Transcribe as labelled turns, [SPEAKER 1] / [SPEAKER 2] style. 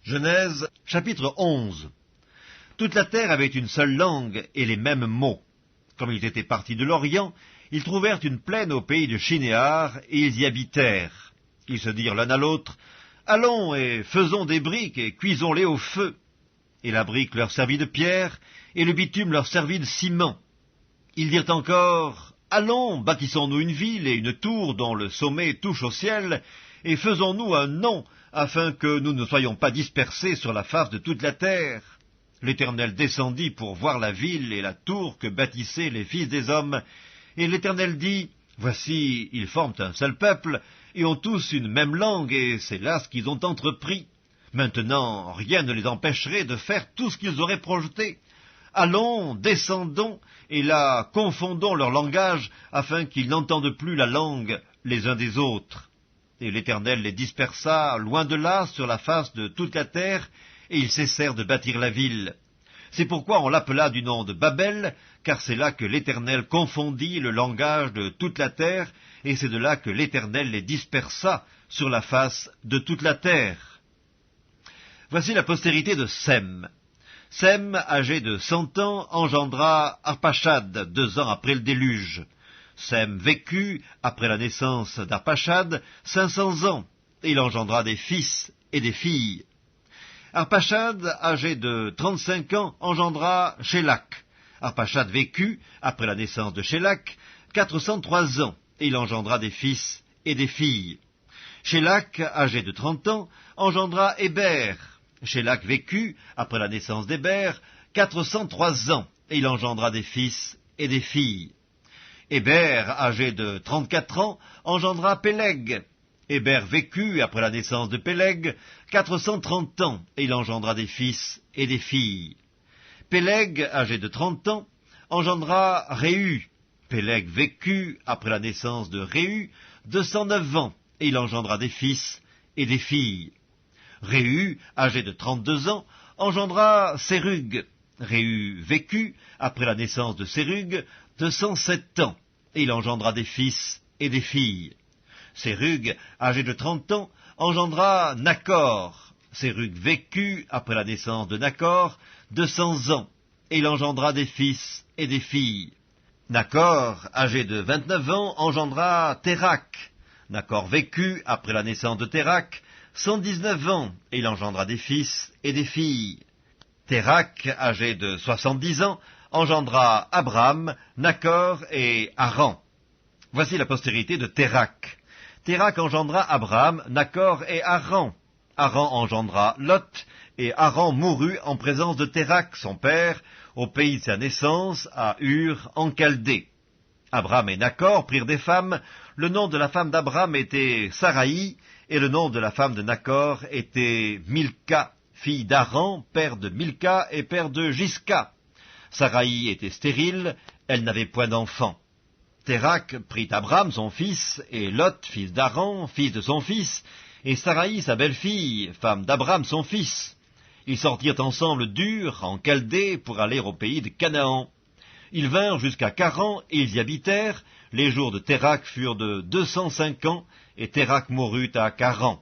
[SPEAKER 1] Genèse, chapitre 11. Toute la terre avait une seule langue et les mêmes mots. Comme ils étaient partis de l'Orient, ils trouvèrent une plaine au pays de Shinéar, et ils y habitèrent. Ils se dirent l'un à l'autre, « Allons et faisons des briques et cuisons-les au feu. » Et la brique leur servit de pierre, et le bitume leur servit de ciment. Ils dirent encore, « Allons, bâtissons-nous une ville et une tour dont le sommet touche au ciel, et faisons-nous un nom, afin que nous ne soyons pas dispersés sur la face de toute la terre. » L'Éternel descendit pour voir la ville et la tour que bâtissaient les fils des hommes, et l'Éternel dit, « Voici, ils forment un seul peuple, et ont tous une même langue, et c'est là ce qu'ils ont entrepris. Maintenant, rien ne les empêcherait de faire tout ce qu'ils auraient projeté. Allons, descendons, et là, confondons leur langage, afin qu'ils n'entendent plus la langue les uns des autres. » Et l'Éternel les dispersa loin de là sur la face de toute la terre, et ils cessèrent de bâtir la ville. C'est pourquoi on l'appela du nom de Babel, car c'est là que l'Éternel confondit le langage de toute la terre, et c'est de là que l'Éternel les dispersa sur la face de toute la terre. Voici la postérité de Sem. Sem, âgé de 100 ans, engendra Arpachad 2 ans après le déluge. Sem vécut, après la naissance d'Arpachad, 500 ans, et il engendra des fils et des filles. Arpachad, âgé de 35 ans, engendra Shélak. Arpachad vécut, après la naissance de Shélak, 403 ans, et il engendra des fils et des filles. Shélak, âgé de 30 ans, engendra Héber. Shélak vécut, après la naissance d'Héber, 403 ans, et il engendra des fils et des filles. Héber, âgé de 34 ans, engendra Péleg. Héber vécut, après la naissance de Péleg, 430 ans, et il engendra des fils et des filles. Péleg, âgé de 30 ans, engendra Réu. Péleg vécut, après la naissance de Réu, 209 ans, et il engendra des fils et des filles. Réu, âgé de 32 ans, engendra Sérug. Réu vécut, après la naissance de Sérug, 207 ans, et il engendra des fils et des filles. Sérug, âgé de 30 ans, engendra Nachor. Sérug vécut, après la naissance de Nachor, 200 ans, et il engendra des fils et des filles. Nachor, âgé de 29 ans, engendra Térak. Nachor vécut, après la naissance de Térak, 119 ans, et il engendra des fils et des filles. Térak, âgé de 70 ans, engendra Abram, Nachor et Haran. Voici la postérité de Térak. Térak engendra Abram, Nachor et Haran. Haran engendra Lot, et Haran mourut en présence de Térak, son père, au pays de sa naissance, à Ur, en Chaldée. Abram et Nachor prirent des femmes. Le nom de la femme d'Abram était Saraï, et le nom de la femme de Nachor était Milka, fille d'Haran, père de Milka et père de Jisca. Saraï était stérile, elle n'avait point d'enfant. Térak prit Abram, son fils, et Lot, fils d'Haran, fils de son fils, et Saraï, sa belle-fille, femme d'Abram, son fils. Ils sortirent ensemble d'Ur, en Chaldée, pour aller au pays de Canaan. Ils vinrent jusqu'à Charan, et ils y habitèrent. Les jours de Térak furent de 205 ans, et Térak mourut à Charan.